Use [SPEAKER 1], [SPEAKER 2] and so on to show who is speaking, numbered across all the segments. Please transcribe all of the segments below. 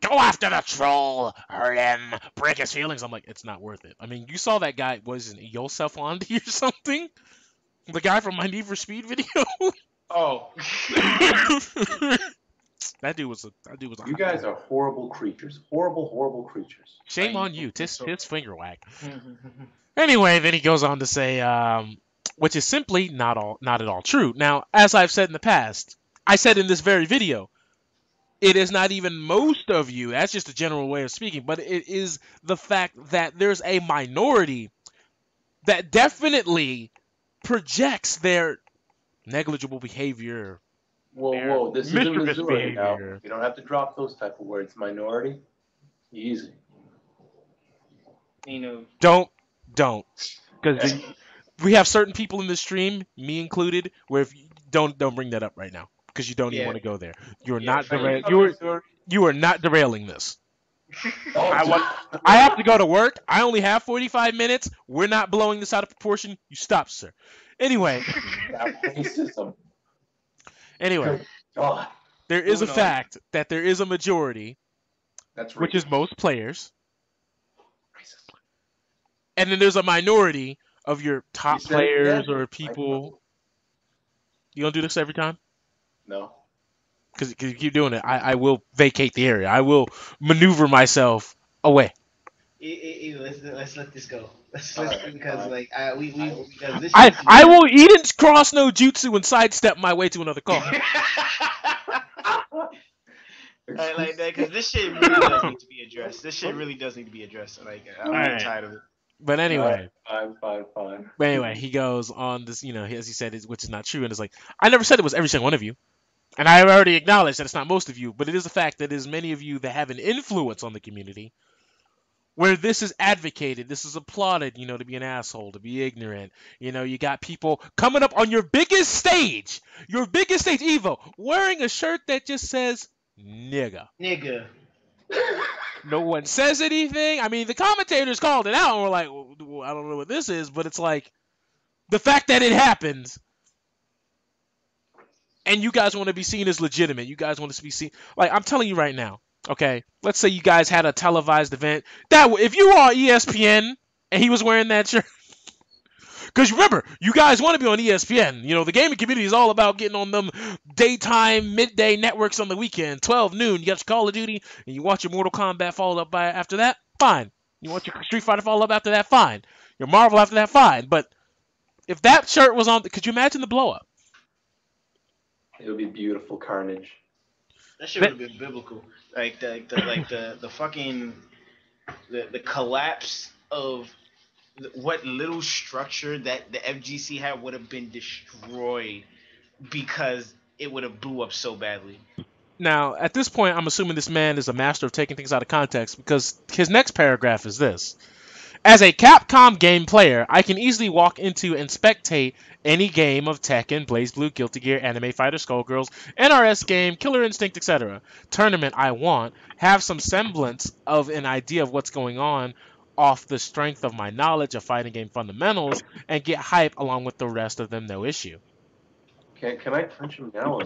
[SPEAKER 1] go after the troll, hurt him, break his feelings. I'm like, it's not worth it. I mean, you saw that guy, wasn't Yosef Landi or something? The guy from my Need for Speed video?
[SPEAKER 2] Oh.
[SPEAKER 1] That dude was a
[SPEAKER 3] You guys are horrible creatures. Horrible creatures.
[SPEAKER 1] Shame on you. Tis finger whack. Anyway, then he goes on to say, which is simply not at all true. Now, as I've said in the past, I said in this very video, it is not even most of you. That's just a general way of speaking, but it is the fact that there's a minority that definitely projects their negligible behavior.
[SPEAKER 3] Whoa, this is in
[SPEAKER 1] Mischievous
[SPEAKER 3] Missouri now.
[SPEAKER 1] behavior.
[SPEAKER 3] You don't have to drop those type of words. Minority, easy.
[SPEAKER 2] You know.
[SPEAKER 1] Don't, because we have certain people in the stream, me included, where if you don't bring that up right now, because you don't even want to go there. You are not you are not derailing this. I have to go to work. I only have 45 minutes. We're not blowing this out of proportion. You stop, sir. Anyway.
[SPEAKER 3] Racism.
[SPEAKER 1] Anyway, there is a fact that there is a majority, which is most players, and then there's a minority of your top players or people. You gonna do this every time?
[SPEAKER 3] No.
[SPEAKER 1] Because you keep doing it, I will vacate the area. I will maneuver myself away.
[SPEAKER 2] Let's let this go. Because
[SPEAKER 1] I will Eden cross no jutsu and sidestep my way to another call.
[SPEAKER 2] Like that, because this shit really does need to be addressed. This shit really does need to be addressed. Like, I'm really tired of it.
[SPEAKER 1] But anyway,
[SPEAKER 3] fine.
[SPEAKER 1] But anyway, he goes on this, as he said, which is not true, and it's like, I never said it was every single one of you, and I already acknowledged that it's not most of you, but it is a fact that it is many of you that have an influence on the community, where this is advocated, this is applauded, to be an asshole, to be ignorant. You got people coming up on your biggest stage, Evo, wearing a shirt that just says nigga. No one says anything. I mean, the commentators called it out and were like, well, I don't know what this is, but it's like, the fact that it happens, and you guys want to be seen as legitimate. You guys want to be seen. Like, I'm telling you right now, okay, let's say you guys had a televised event. If you were on ESPN and he was wearing that shirt, because remember, you guys want to be on ESPN. The gaming community is all about getting on them daytime, midday networks on the weekend, 12 noon. You got your Call of Duty, and you watch your Mortal Kombat followed up by after that, fine. You want your Street Fighter followed up after that, fine. Your Marvel after that, fine. But if that shirt was on, could you imagine the blow up?
[SPEAKER 3] It would be beautiful carnage.
[SPEAKER 2] That shit would have been biblical. Like the fucking the collapse of what little structure that the FGC had would have been destroyed because it would have blew up so badly.
[SPEAKER 1] Now, at this point, I'm assuming this man is a master of taking things out of context, because his next paragraph is this. As a Capcom game player, I can easily walk into and spectate any game of Tekken, BlazBlue, Guilty Gear, Anime Fighter, Skullgirls, NRS game, Killer Instinct, etc. tournament I want, have some semblance of an idea of what's going on off the strength of my knowledge of fighting game fundamentals, and get hype along with the rest of them, no issue.
[SPEAKER 3] Can I punch him now?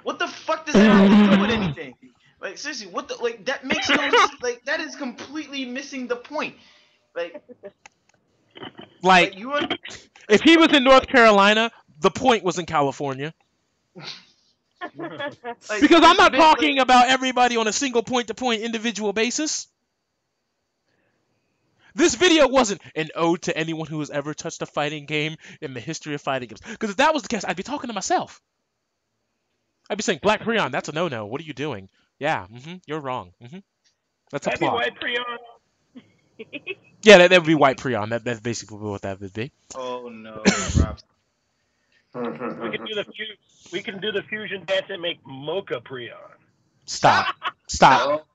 [SPEAKER 2] What the fuck does that have to do with anything? Like, seriously, what the, like, that makes no, like, that is completely missing the point. Like you are...
[SPEAKER 1] if he was in North Carolina, the point was in California. Because I'm not talking about everybody on a single point-to-point individual basis. This video wasn't an ode to anyone who has ever touched a fighting game in the history of fighting games. Because if that was the case, I'd be talking to myself. I'd be saying, Black Prion, that's a no-no. What are you doing? Yeah, you're wrong. That's a plot.
[SPEAKER 4] White Prion.
[SPEAKER 1] Yeah, that would be White Prion. That's basically what that would be.
[SPEAKER 2] Oh no, Rob.
[SPEAKER 4] We can do the fusion dance and make Mocha Prion.
[SPEAKER 1] Stop.
[SPEAKER 2] Stop.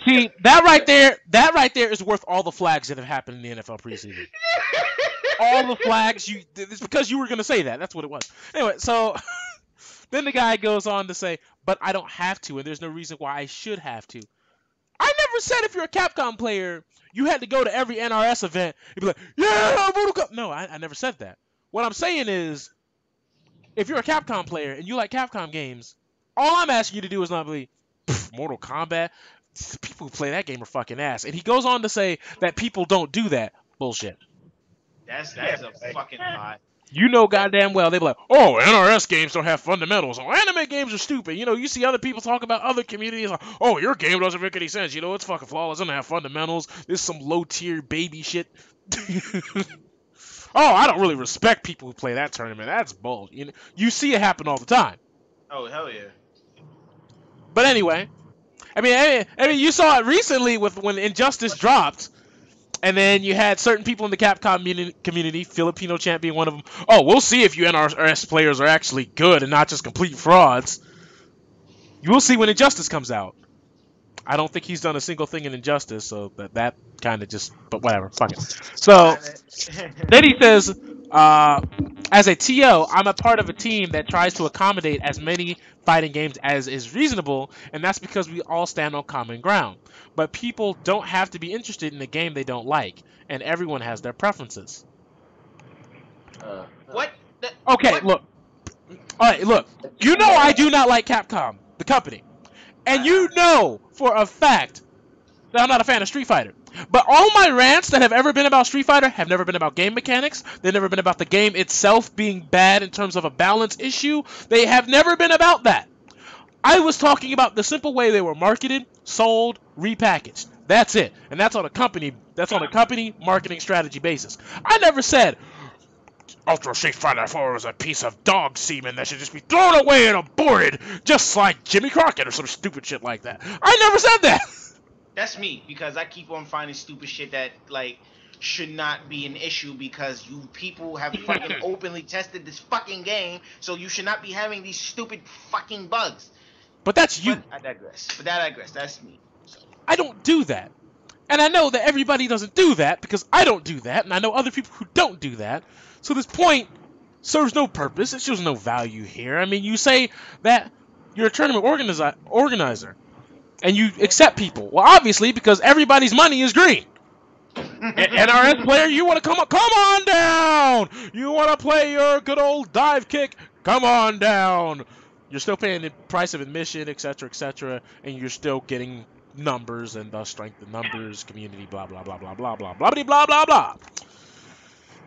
[SPEAKER 1] See, that right there is worth all the flags that have happened in the NFL preseason. All the flags, it's because you were going to say that. That's what it was. Anyway, so then the guy goes on to say, but I don't have to, and there's no reason why I should have to. I never said if you're a Capcom player, you had to go to every NRS event and be like, yeah, Mortal Kombat. No, I never said that. What I'm saying is, if you're a Capcom player and you like Capcom games, All I'm asking you to do is not be Mortal Kombat. People who play that game are fucking ass. And he goes on to say that people don't do that. Bullshit.
[SPEAKER 2] That is a fucking lie.
[SPEAKER 1] You know goddamn well they be like, oh, NRS games don't have fundamentals. Oh, anime games are stupid. You know, you see other people talk about other communities like, oh, your game doesn't make any sense. You know, it's fucking flawless. It doesn't have fundamentals. This is some low-tier baby shit. Oh, I don't really respect people who play that tournament. That's bull. You know, you see it happen all the time.
[SPEAKER 2] Oh, hell yeah.
[SPEAKER 1] But anyway, I mean, you saw it recently with when Injustice dropped. And then you had certain people in the Capcom community, Filipino Champ being one of them. Oh, we'll see if you NRS players are actually good and not just complete frauds. You will see when Injustice comes out. I don't think he's done a single thing in Injustice, so that kind of just... But whatever, fuck it. So, then he says, as a TO, I'm a part of a team that tries to accommodate as many fighting games as is reasonable, and that's because we all stand on common ground. But people don't have to be interested in a game they don't like, and everyone has their preferences.
[SPEAKER 2] What?
[SPEAKER 1] Okay,
[SPEAKER 2] what?
[SPEAKER 1] look. Alright, look. You know I do not like Capcom, the company. And you know for a fact that I'm not a fan of Street Fighter. But all my rants that have ever been about Street Fighter have never been about game mechanics. They've never been about the game itself being bad in terms of a balance issue. They have never been about that. I was talking about the simple way they were marketed, sold, repackaged. That's it. And that's on a company marketing strategy basis. I never said Ultra Street Fighter 4 is a piece of dog semen that should just be thrown away and aborted, just like Jimmy Crockett or some stupid shit like that. I never said that.
[SPEAKER 2] That's me, because I keep on finding stupid shit that, like, should not be an issue because you people have fucking openly tested this fucking game, so you should not be having these stupid fucking bugs.
[SPEAKER 1] But that's you.
[SPEAKER 2] But I digress. That's me. So.
[SPEAKER 1] I don't do that. And I know that everybody doesn't do that because I don't do that, and I know other people who don't do that. So this point serves no purpose. It shows no value here. I mean, you say that you're a tournament organizer, and you accept people. Well, obviously, because everybody's money is green. NRS player, you want to come on down. You want to play your good old dive kick? Come on down. You're still paying the price of admission, etc., and you're still getting numbers and thus strength in numbers, community, blah, blah, blah, blah, blah, blah, blah, blah, blah, blah, blah.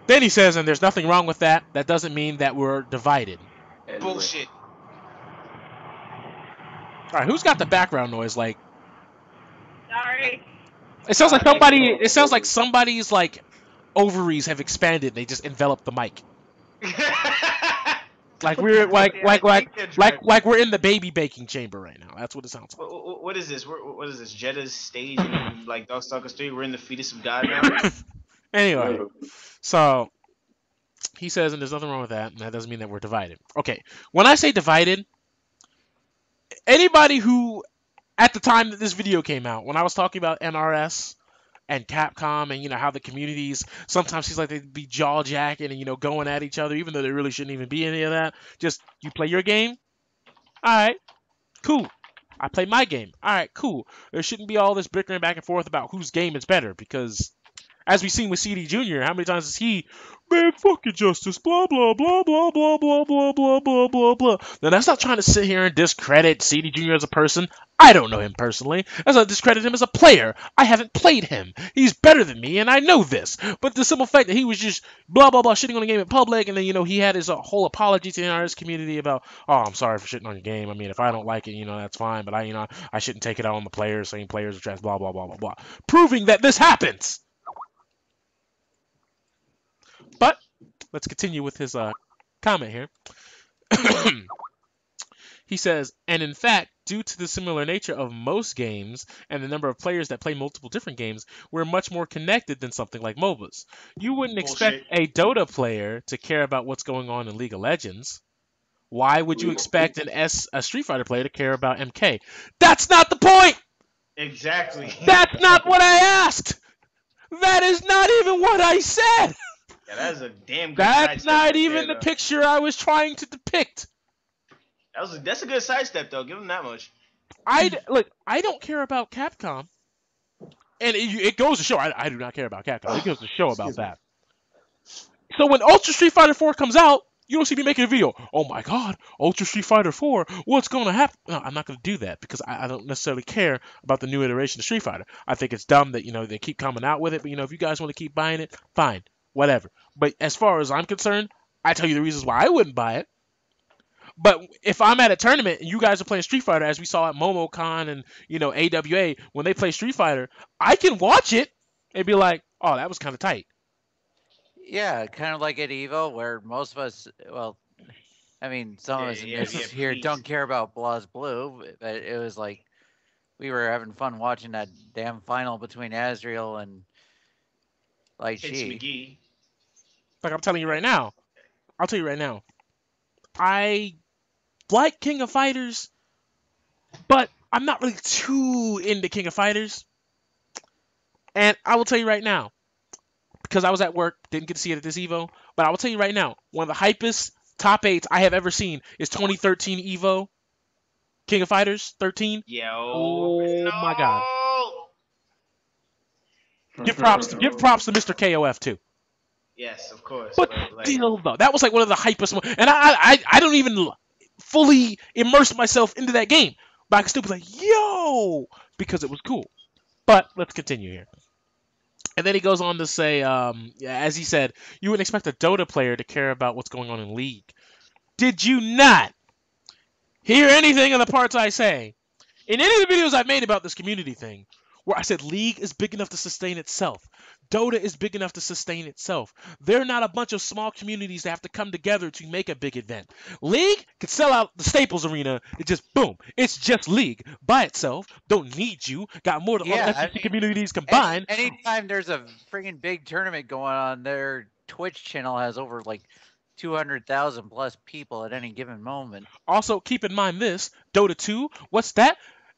[SPEAKER 1] Then he says, and there's nothing wrong with that. That doesn't mean that we're divided.
[SPEAKER 2] Bullshit.
[SPEAKER 1] All right, who's got the background noise? Like,
[SPEAKER 5] Sorry.
[SPEAKER 1] it sounds like somebody. It sounds like somebody's like ovaries have expanded. They just enveloped the mic. Like we're like we're in the baby baking chamber right now. That's what it sounds like.
[SPEAKER 2] What is this? What is this? Jetta's stage in like Darkstalkers 3? We're in the fetus of God now.
[SPEAKER 1] Anyway, so he says, and there's nothing wrong with that, and that doesn't mean that we're divided. Okay, when I say divided, anybody who, at the time that this video came out, when I was talking about NRS and Capcom and, you know, how the communities sometimes seems like they'd be jaw-jacking and, you know, going at each other, even though there really shouldn't even be any of that. Just, you play your game? Alright, cool. I play my game. Alright, cool. There shouldn't be all this bickering back and forth about whose game is better, because as we've seen with CD Jr., how many times has he, man, fuck Injustice, blah, blah, blah, blah, blah, blah, blah, blah, blah, blah, blah. Now, that's not trying to sit here and discredit CD Jr. as a person. I don't know him personally. That's not discredit him as a player. I haven't played him. He's better than me, and I know this. But the simple fact that he was just blah, blah, blah, shitting on the game in public, and then, you know, he had his whole apology to the NRS community about, oh, I'm sorry for shitting on your game. I mean, if I don't like it, you know, that's fine, but I shouldn't take it out on the players, saying players are trash, blah, blah, blah, blah, blah. Proving that this happens. But let's continue with his comment here. He says, and in fact, due to the similar nature of most games and the number of players that play multiple different games, we're much more connected than something like MOBAs. You wouldn't expect a Dota player to care about what's going on in League of Legends. Why would you expect a Street Fighter player to care about MK? That's not the point!
[SPEAKER 2] Exactly.
[SPEAKER 1] That's not what I asked! That is not even what I said!
[SPEAKER 2] Yeah, that's a damn good
[SPEAKER 1] That's not
[SPEAKER 2] right
[SPEAKER 1] even
[SPEAKER 2] there,
[SPEAKER 1] the picture I was trying to depict.
[SPEAKER 2] That's a good sidestep, though. Give him that much.
[SPEAKER 1] Look, I don't care about Capcom. And it goes to show, I do not care about Capcom. It goes to show about that. So when Ultra Street Fighter 4 comes out, You don't see me making a video. Oh my God, Ultra Street Fighter 4. What's going to happen? No, I'm not going to do that because I don't necessarily care about the new iteration of Street Fighter. I think it's dumb that they keep coming out with it. But if you guys want to keep buying it, fine, whatever. But as far as I'm concerned, I tell you the reasons why I wouldn't buy it. But if I'm at a tournament and you guys are playing Street Fighter, as we saw at MomoCon and AWA, when they play Street Fighter, I can watch it and be like, oh, that was kind of tight.
[SPEAKER 6] Yeah, kind of like at Evo, where most of us, well, I mean, some of us here don't care about BlazBlue, but it was like we were having fun watching that damn final between Azrael and Light Chi.
[SPEAKER 1] Like I'm telling you right now, I like King of Fighters, but I'm not really too into King of Fighters. And I will tell you right now, because I was at work, didn't get to see it at this Evo, but I will tell you right now, one of the hypest top 8s I have ever seen is 2013 Evo King of Fighters 13. My God. Give props to Mr. KOF too.
[SPEAKER 2] Yes, of course.
[SPEAKER 1] But still, though, that was like one of the hypest ones. And I don't even fully immerse myself into that game. But I can still be like, yo, because it was cool. But let's continue here. And then he goes on to say, as he said, you wouldn't expect a Dota player to care about what's going on in League. Did you not hear anything of the parts I say in any of the videos I've made about this community thing, where I said League is big enough to sustain itself? Dota is big enough to sustain itself. They're not a bunch of small communities that have to come together to make a big event. League could sell out the Staples Arena. It just, boom. It's just League by itself. Don't need you. Got more than all the FGC communities combined.
[SPEAKER 6] Anytime there's a friggin' big tournament going on, their Twitch channel has over like 200,000 plus people at any given moment.
[SPEAKER 1] Also, keep in mind this, Dota 2, what's that?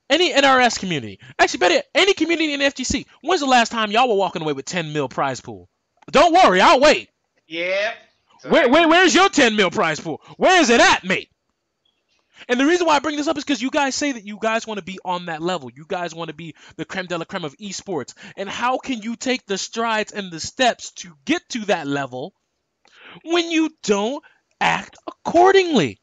[SPEAKER 1] Any NRS community. Actually, better any community in FGC. When's the last time y'all were walking away with 10 mil prize pool? Don't worry, I'll wait.
[SPEAKER 2] Yeah.
[SPEAKER 1] Where's your 10 mil prize pool? Where is it at, mate? And the reason why I bring this up is because you guys say that you guys want to be on that level. You guys want to be the creme de la creme of esports. And how can you take the strides and the steps to get to that level when you don't act accordingly?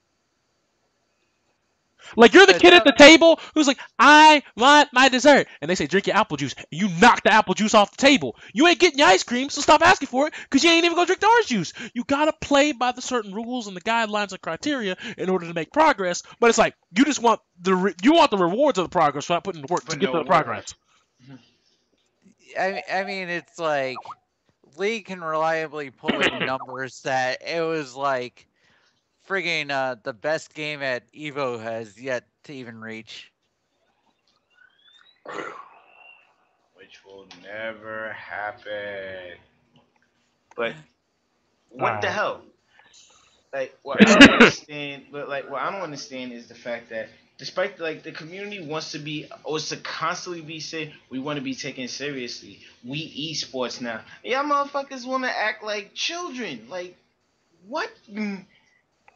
[SPEAKER 1] Like you're the kid at the table who's like, I want my dessert. And they say, drink your apple juice. You knock the apple juice off the table. You ain't getting your ice cream, so stop asking for it because you ain't even going to drink the orange juice. You got to play by the certain rules and the guidelines and criteria in order to make progress. But it's like, you just want the rewards of the progress without putting the work to get to the progress.
[SPEAKER 6] I mean, it's like League can reliably pull in numbers that it was like, friggin' the best game at Evo has yet to even reach.
[SPEAKER 2] Which will never happen. But what the hell? Like what I don't understand, what I don't understand is the fact that despite the community wants to constantly be saying we want to be taken seriously. We esports now. Y'all motherfuckers want to act like children. Like what?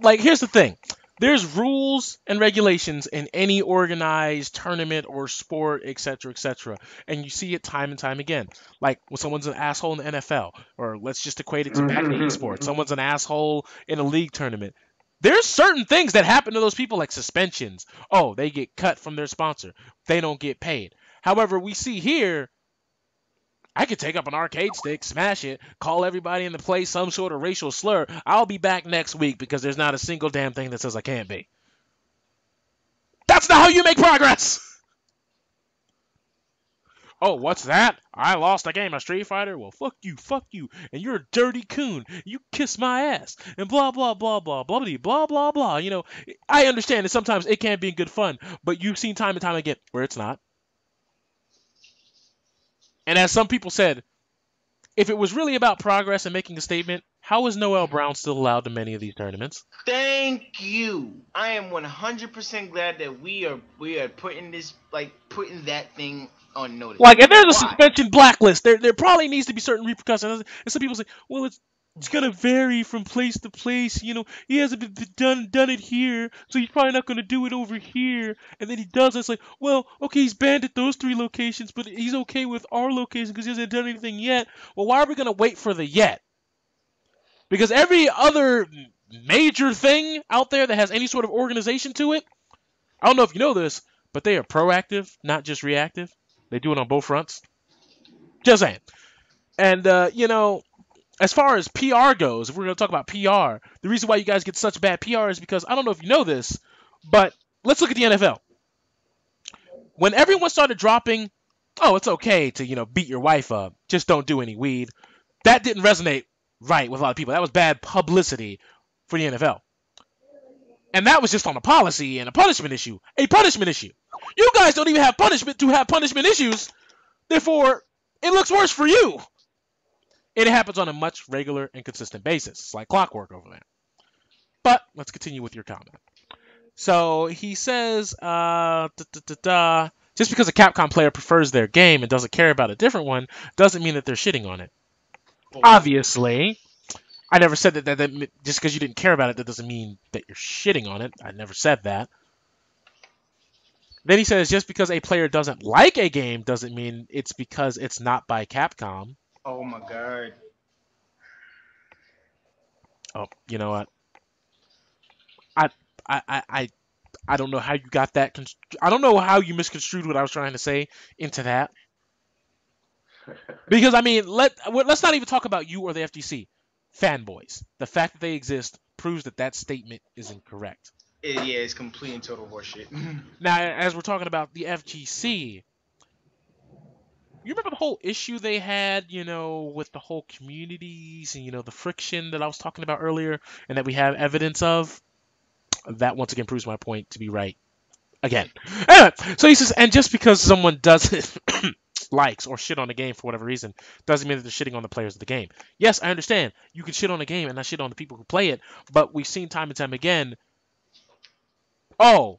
[SPEAKER 1] Like, here's the thing. There's rules and regulations in any organized tournament or sport, etc., etc. And you see it time and time again. Like, when someone's an asshole in the NFL, or let's just equate it to back to esports. Someone's an asshole in a league tournament. There's certain things that happen to those people, like suspensions. Oh, they get cut from their sponsor. They don't get paid. However, we see here, I could take up an arcade stick, smash it, call everybody in the place some sort of racial slur. I'll be back next week because there's not a single damn thing that says I can't be. That's not how you make progress! Oh, what's that? I lost a game of Street Fighter? Well, fuck you, and you're a dirty coon. You kiss my ass, and blah, blah, blah, blah, blah, blah, blah, blah. You know, I understand that sometimes it can be good fun, but you've seen time and time again where it's not. And as some people said, if it was really about progress and making a statement, how is Noel Brown still allowed to many of these tournaments?
[SPEAKER 2] Thank you. I am 100% glad that we are putting that thing on notice.
[SPEAKER 1] Like, if there's a suspension blacklist, there probably needs to be certain repercussions. And some people say, well, it's gonna vary from place to place. You know, he hasn't done it here, so he's probably not gonna do it over here. And then he does it. It's like, well, okay, he's banned at those 3 locations, but he's okay with our location because he hasn't done anything yet. Well, why are we gonna wait for the yet? Because every other major thing out there that has any sort of organization to it. I don't know if you know this, but they are proactive, not just reactive. They do it on both fronts. Just saying. And, as far as PR goes, if we're going to talk about PR, the reason why you guys get such bad PR is because, I don't know if you know this, but let's look at the NFL. When everyone started dropping, oh, it's okay to, beat your wife up, just don't do any weed, that didn't resonate right with a lot of people. That was bad publicity for the NFL. And that was just on a policy and a punishment issue. A punishment issue. You guys don't even have punishment to have punishment issues. Therefore, it looks worse for you. It happens on a much regular and consistent basis. It's like clockwork over there. But let's continue with your comment. So he says, just because a Capcom player prefers their game and doesn't care about a different one doesn't mean that they're shitting on it. Obviously, I never said that just because you didn't care about it, that doesn't mean that you're shitting on it. I never said that. Then he says, just because a player doesn't like a game doesn't mean it's because it's not by Capcom.
[SPEAKER 2] Oh my god.
[SPEAKER 1] Oh, you know what? I don't know how you got that. I don't know how you misconstrued what I was trying to say into that. Because, I mean, let's not even talk about you or the FGC. Fanboys. The fact that they exist proves that statement is incorrect.
[SPEAKER 2] Yeah, it's complete and total horseshit.
[SPEAKER 1] Now, as we're talking about the FGC, you remember the whole issue they had, with the whole communities and, the friction that I was talking about earlier and that we have evidence of? That once again proves my point to be right. Again. Anyway, so he says, and just because someone doesn't likes or shit on the game for whatever reason doesn't mean that they're shitting on the players of the game. Yes, I understand. You can shit on the game and not shit on the people who play it, but we've seen time and time again, oh,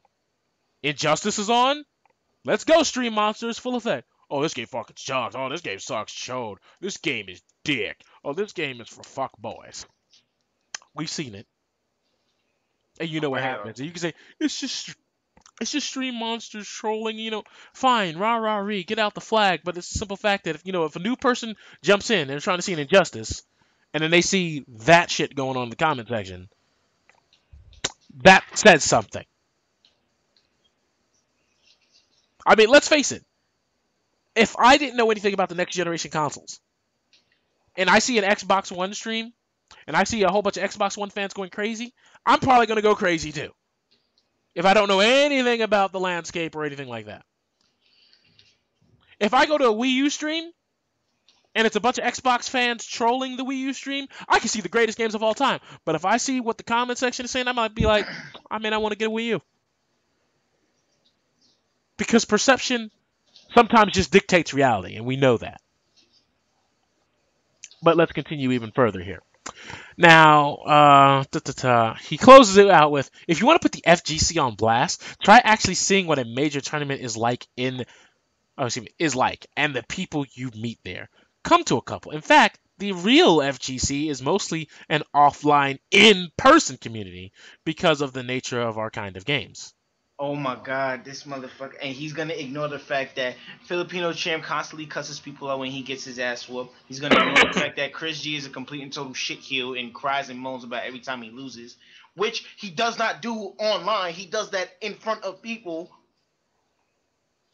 [SPEAKER 1] Injustice is on? Let's go, Stream Monsters, full effect. Oh, this game fucking sucks. Oh, this game sucks chode. This game is dick. Oh, this game is for fuck boys. We've seen it. And you know what happens. And you can say, it's just Stream Monsters trolling, fine, rah-rah-ree, get out the flag, but it's a simple fact that, if a new person jumps in and they're trying to see an injustice, and then they see that shit going on in the comment section, that says something. I mean, let's face it. If I didn't know anything about the next generation consoles, and I see an Xbox One stream, and I see a whole bunch of Xbox One fans going crazy, I'm probably going to go crazy too. If I don't know anything about the landscape or anything like that. If I go to a Wii U stream, and it's a bunch of Xbox fans trolling the Wii U stream, I can see the greatest games of all time. But if I see what the comment section is saying, I might be like, I want to get a Wii U. Because perception sometimes just dictates reality, and we know that. But let's continue even further here. Now, he closes it out with, if you want to put the FGC on blast, try actually seeing what a major tournament is like and the people you meet there. Come to a couple. In fact, the real FGC is mostly an offline, in-person community because of the nature of our kind of games.
[SPEAKER 2] Oh my god, this motherfucker. And he's going to ignore the fact that Filipino champ constantly cusses people out when he gets his ass whooped. He's going to ignore the fact that Chris G is a complete and total shitheel and cries and moans about every time he loses, which he does not do online. He does that in front of people.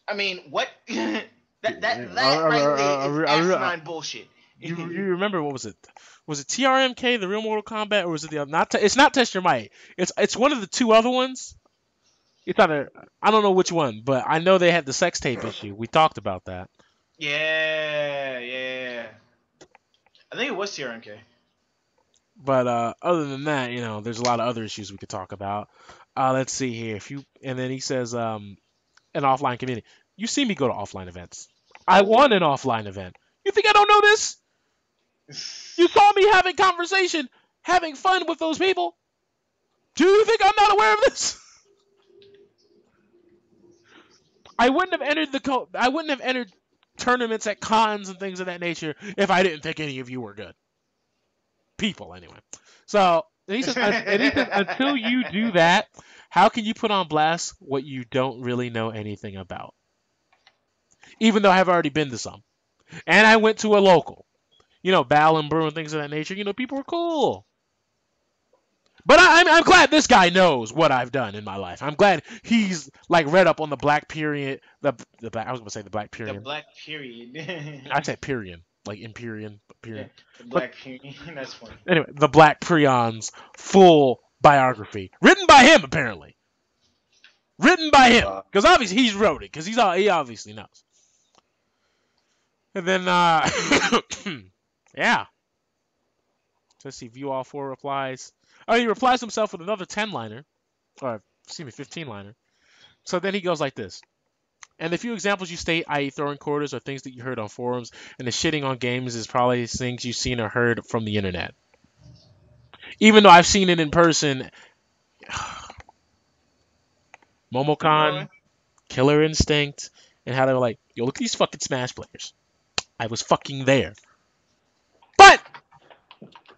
[SPEAKER 2] I mean, what? that right there is asinine bullshit.
[SPEAKER 1] You remember, what was it? Was it TRMK, the real Mortal Kombat, or was it the other? It's not Test Your Might. It's one of the two other ones. It's either, I don't know which one, but I know they had the sex tape issue. We talked about that.
[SPEAKER 2] Yeah. I think it was TRMK.
[SPEAKER 1] But other than that, there's a lot of other issues we could talk about. Let's see here. And then he says, an offline community. You see me go to offline events. I won an offline event. You think I don't know this? You saw me having conversation, having fun with those people. Do you think I'm not aware of this? I wouldn't have entered tournaments at cons and things of that nature if I didn't think any of you were good people, anyway. So he says, until you do that, how can you put on blast what you don't really know anything about? Even though I've already been to some, and I went to a local, Bal and Brew and things of that nature. People were cool. But I'm glad this guy knows what I've done in my life. I'm glad he's like read up on the black period. The black, I was gonna say the black
[SPEAKER 2] The
[SPEAKER 1] period.
[SPEAKER 2] black period.
[SPEAKER 1] I said period, like Empyrean,
[SPEAKER 2] Yeah,
[SPEAKER 1] period.
[SPEAKER 2] the
[SPEAKER 1] But
[SPEAKER 2] black period. That's funny.
[SPEAKER 1] anyway, the Black Peon's full biography, written by him apparently. Written by him, because obviously he's wrote it, because he obviously knows. And then, yeah. Let's see, view all 4 replies. Oh, he replies himself with another 10-liner, or excuse me, 15-liner. So then he goes like this. And the few examples you state, i.e. throwing quarters, are things that you heard on forums, and the shitting on games is probably things you've seen or heard from the internet. Even though I've seen it in person, Momocon, Killer Instinct, and how they were like, yo, look at these fucking Smash players. I was fucking there. But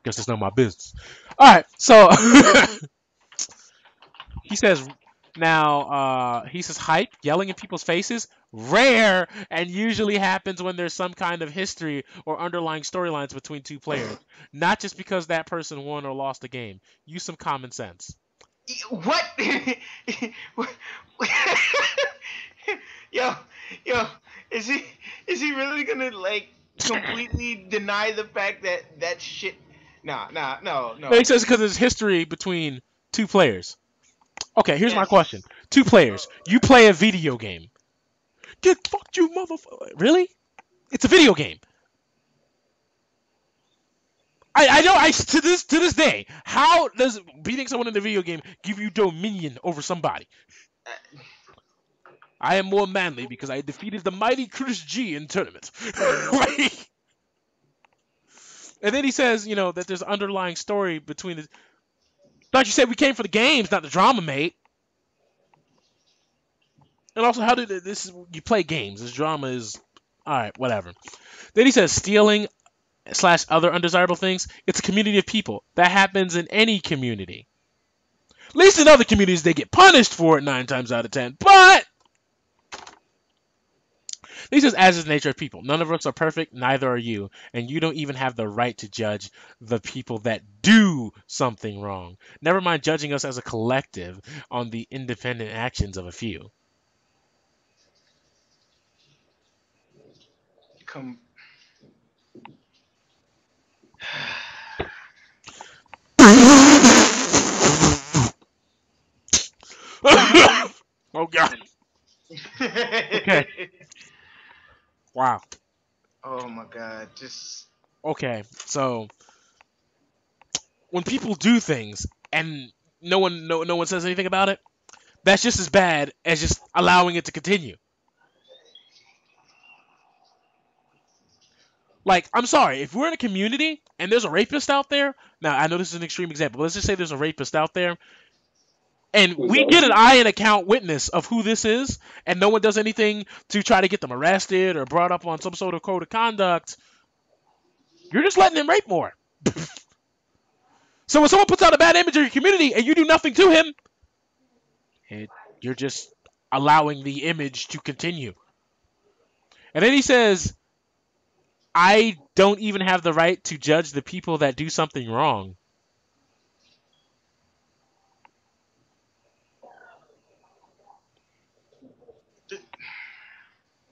[SPEAKER 1] guess it's not my business. Alright, so he says he says hype, yelling in people's faces, rare, and usually happens when there's some kind of history or underlying storylines between 2 players. Not just because that person won or lost a game. Use some common sense.
[SPEAKER 2] What? yo, is he really gonna like completely deny the fact that shit? No.
[SPEAKER 1] He says because there's history between 2 players. Okay, here's my question. 2 players. You play a video game. Get fucked, you motherfucker. Really? It's a video game. I know. To this day, how does beating someone in the video game give you dominion over somebody? I am more manly because I defeated the mighty Chris G in tournament. Like, and then he says, that there's an underlying story between the. Thought you said we came for the games, not the drama, mate. And also, how did you play games? This drama is all right, whatever. Then he says stealing / other undesirable things. It's a community of people. That happens in any community. At least in other communities, they get punished for it 9 times out of 10. But he says, as is the nature of people. None of us are perfect, neither are you. And you don't even have the right to judge the people that do something wrong. Never mind judging us as a collective on the independent actions of a few. Oh, God. Okay. Wow.
[SPEAKER 2] Oh my God. Just.
[SPEAKER 1] Okay, so when people do things and no one says anything about it, that's just as bad as just allowing it to continue. Like, I'm sorry, if we're in a community and there's a rapist out there, now I know this is an extreme example, but let's just say there's a rapist out there, and we get an eye and account witness of who this is, and no one does anything to try to get them arrested or brought up on some sort of code of conduct, you're just letting him rape more. So when someone puts out a bad image of your community and you do nothing to him, you're just allowing the image to continue. And then he says, I don't even have the right to judge the people that do something wrong.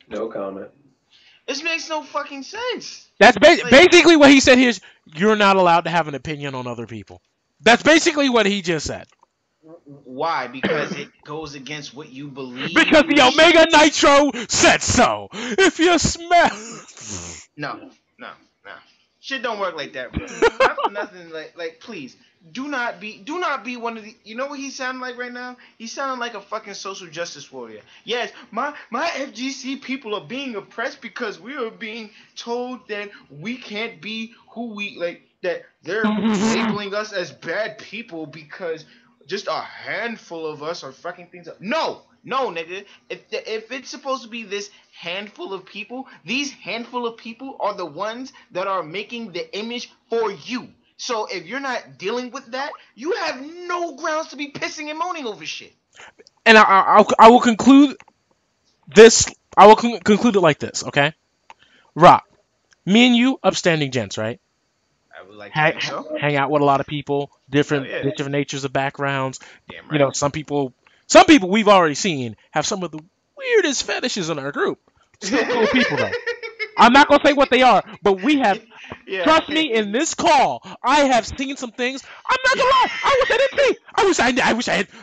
[SPEAKER 3] No comment.
[SPEAKER 2] This makes no fucking sense.
[SPEAKER 1] That's basically what he said here is, you're not allowed to have an opinion on other people. That's basically what he just said.
[SPEAKER 2] Why? Because it goes against what you believe.
[SPEAKER 1] Because the OmegaNitro said so. If you smell.
[SPEAKER 2] No. Shit don't work like that, bro. Nothing like please. Do not be one of the. You know what he sounding like right now? He's sounding like a fucking social justice warrior. Yes, my FGC people are being oppressed because we are being told that we can't be who we like. That they're labeling us as bad people because just a handful of us are fucking things up. No, nigga. If it's supposed to be this handful of people, these handful of people are the ones that are making the image for you. So if you're not dealing with that, you have no grounds to be pissing and moaning over shit.
[SPEAKER 1] And I will conclude this. I will conclude it like this, okay? Rock, me and you, upstanding gents, right?
[SPEAKER 2] like to think so.
[SPEAKER 1] hang out with a lot of people, different
[SPEAKER 2] yeah.
[SPEAKER 1] different natures of backgrounds.
[SPEAKER 2] Damn
[SPEAKER 1] You know,
[SPEAKER 2] right.
[SPEAKER 1] some people we've already seen have some of the weirdest fetishes in our group. Still cool people though. I'm not gonna say what they are, but we have.
[SPEAKER 2] Yeah.
[SPEAKER 1] Trust me, in this call, I have seen some things. I'm not gonna lie. I wish I didn't see.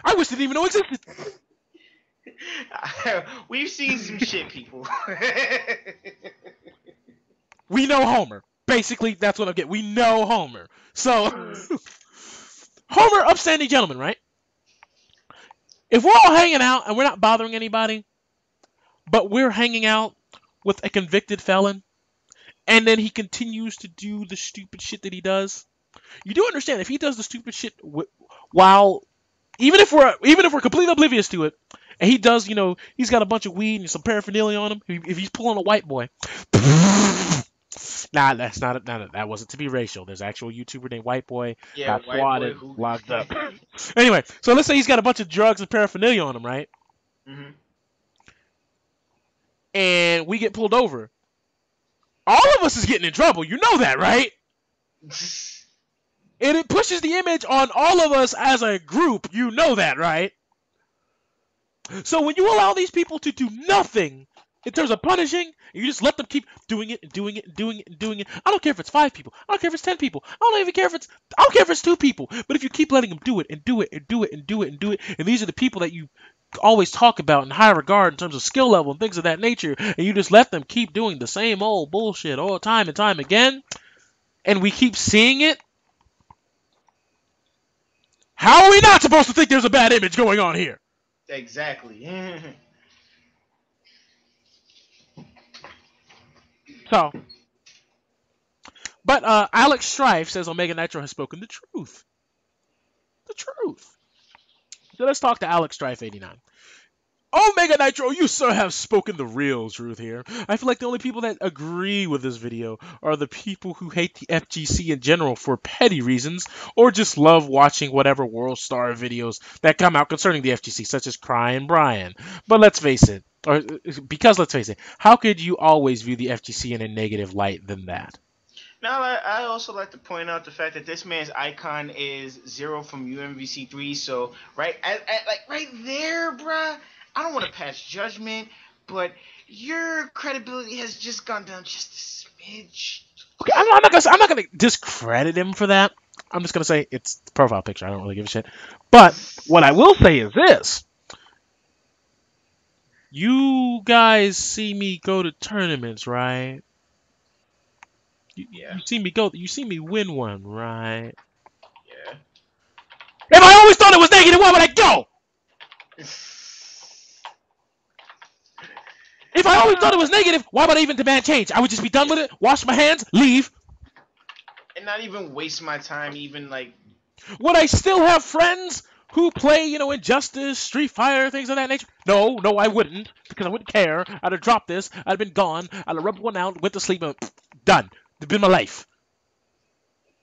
[SPEAKER 1] I wish it didn't even know existed.
[SPEAKER 2] We've seen some shit, people.
[SPEAKER 1] We know Homer. Basically, that's what I'm getting. We know Homer. So, Homer, upstanding gentleman, right? If we're all hanging out and we're not bothering anybody, but we're hanging out with a convicted felon, and then he continues to do the stupid shit that he does, you do understand if he does the stupid shit while, even if we're completely oblivious to it, and he does, he's got a bunch of weed and some paraphernalia on him. If he's pulling a white boy, nah, that's not that wasn't to be racial. There's an actual YouTuber named White Boy, got swatted, locked up. Anyway, so let's say he's got a bunch of drugs and paraphernalia on him, right?
[SPEAKER 2] Mm-hmm.
[SPEAKER 1] And we get pulled over. All of us is getting in trouble. You know that, right? And it pushes the image on all of us as a group. You know that, right? So when you allow these people to do nothing in terms of punishing, you just let them keep doing it and doing it and doing it and doing it. I don't care if it's 5 people. I don't care if it's 10 people. I don't care if it's 2 people. But if you keep letting them do it and do it and do it and do it and do it, and these are the people that you always talk about in high regard in terms of skill level and things of that nature, and you just let them keep doing the same old bullshit all time and time again, and we keep seeing it, how are we not supposed to think there's a bad image going on here?
[SPEAKER 2] Exactly.
[SPEAKER 1] So, but Alex Strife says OmegaNitro has spoken the truth. The truth. So let's talk to Alex Strife 89. OmegaNitro, you sir have spoken the real truth here. I feel like the only people that agree with this video are the people who hate the FGC in general for petty reasons, or just love watching whatever World Star videos that come out concerning the FGC, such as Crying Brian. But let's face it, how could you always view the FGC in a negative light than that?
[SPEAKER 2] Now, I also like to point out the fact that this man's icon is Zero from UMVC3. So right there, bruh. I don't want to pass judgment, but your credibility has just gone down just a smidge.
[SPEAKER 1] Okay, I'm not gonna discredit him for that. I'm just gonna say it's the profile picture. I don't really give a shit. But what I will say is this: you guys see me go to tournaments, right? You see me go. You see me win one, right?
[SPEAKER 2] Yeah.
[SPEAKER 1] If I always thought it was negative, why would I go? If I always thought it was negative, why would I even demand change? I would just be done with it, wash my hands, leave.
[SPEAKER 2] And not even waste my time, even like...
[SPEAKER 1] Would I still have friends who play, Injustice, Street Fighter, things of that nature? No, I wouldn't, because I wouldn't care. I'd have dropped this, I'd have been gone, I'd have rubbed one out, went to sleep, and done. It'd been my life.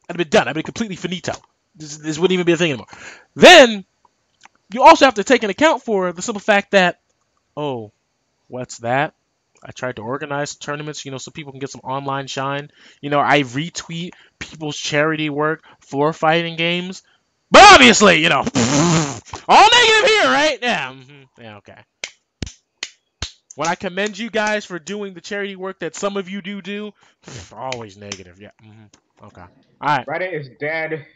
[SPEAKER 1] I'd have been done. I'd been completely finito. This wouldn't even be a thing anymore. Then, you also have to take into account for the simple fact that, oh, what's that? I tried to organize tournaments, so people can get some online shine. I retweet people's charity work, floor fighting games. But obviously, all negative here, right? Yeah. Yeah, okay. When I commend you guys for doing the charity work that some of you do, always negative. Yeah. Okay. All right.
[SPEAKER 7] Reddit is dead.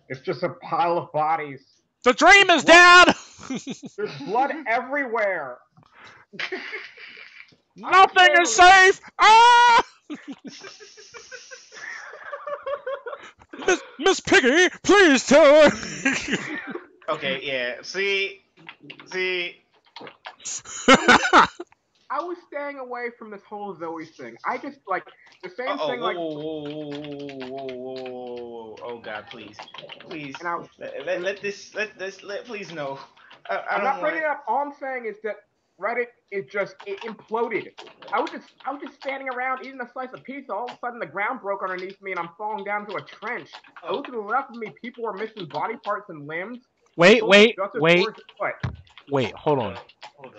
[SPEAKER 7] It's just a pile of bodies.
[SPEAKER 1] The dream is dead!
[SPEAKER 7] There's blood everywhere.
[SPEAKER 1] Nothing is safe! Ah! Miss Piggy, please tell her.
[SPEAKER 2] Okay, yeah. See.
[SPEAKER 7] I was staying away from this whole Zoe thing. I just the same thing.
[SPEAKER 2] Whoa. Oh God, please. And please no.
[SPEAKER 7] I'm not bringing it up. All I'm saying is that Reddit it imploded. I was just standing around eating a slice of pizza. All of a sudden, the ground broke underneath me, and I'm falling down into a trench. I looked to the left of me. People were missing body parts and limbs.
[SPEAKER 1] Wait, hold on.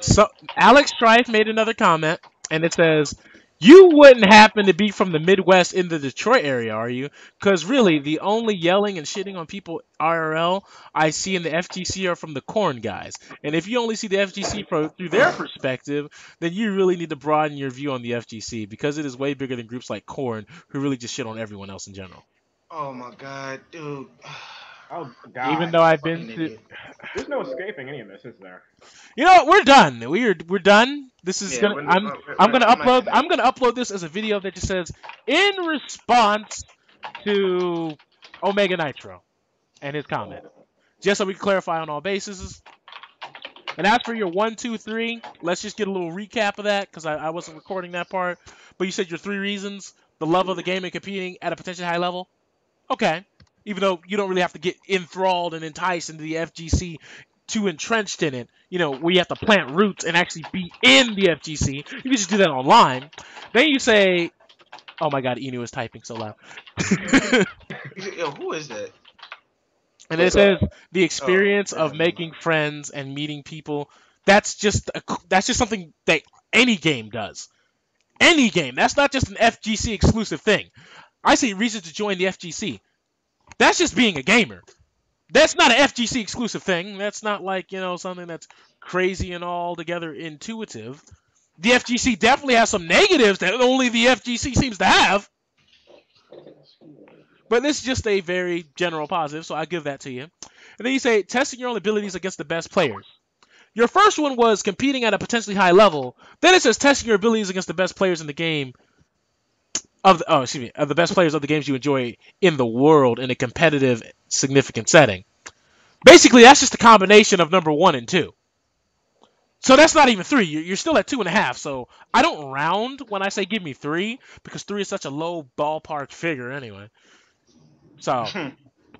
[SPEAKER 1] So Alex Strife made another comment, and it says, You wouldn't happen to be from the Midwest in the Detroit area, are you? Because really, the only yelling and shitting on people IRL I see in the FGC are from the corn guys. And if you only see the FGC through their perspective, then you really need to broaden your view on the FGC because it is way bigger than groups like Corn who really just shit on everyone else in general.
[SPEAKER 2] Oh my god, dude.
[SPEAKER 7] Oh
[SPEAKER 1] Even
[SPEAKER 7] God.
[SPEAKER 1] though I've been
[SPEAKER 2] Fucking
[SPEAKER 1] to,
[SPEAKER 2] idiot.
[SPEAKER 7] There's no escaping any of this, is there?
[SPEAKER 1] you know what? We're done. We're done. This is
[SPEAKER 2] Yeah,
[SPEAKER 1] gonna. I'm gonna upload this as a video that just says in response to OmegaNitro and his comment, just so we can clarify on all bases. And as for your 1, 2, 3, let's just get a little recap of that because I wasn't recording that part. But you said your 3 reasons: the love of the game and competing at a potentially high level. Okay. Even though you don't really have to get enthralled and enticed into the FGC too entrenched in it, you know, where you have to plant roots and actually be in the FGC. You can just do that online. Then you say, oh my god, Inu is typing so loud.
[SPEAKER 2] Yo, who is that?
[SPEAKER 1] And it says the
[SPEAKER 2] Oh,
[SPEAKER 1] experience
[SPEAKER 2] that's
[SPEAKER 1] of
[SPEAKER 2] me.
[SPEAKER 1] making friends and meeting people. That's just something that any game does. Any game. That's not just an FGC exclusive thing. I see reason to join the FGC. That's just being a gamer. That's not an FGC exclusive thing. That's not like, you know, something that's crazy and altogether intuitive. The FGC definitely has some negatives that only the FGC seems to have. But this is just a very general positive, so I give that to you. And then you say testing your own abilities against the best players. Your first one was competing at a potentially high level. Then it says testing your abilities against the best players in the game of the best players of the games you enjoy in the world in a competitive, significant setting. Basically, that's just a combination of number 1 and 2. So that's not even 3. You're still at 2.5. So I don't round when I say give me 3 because 3 is such a low ballpark figure anyway. So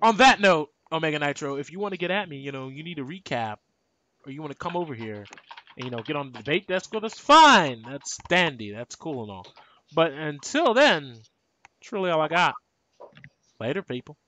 [SPEAKER 1] on that note, OmegaNitro, if you want to get at me, you know, you need a recap or you want to come over here and, you know, get on the debate desk with us, fine. That's dandy. That's cool and all. But until then, it's really all I got. Later, people.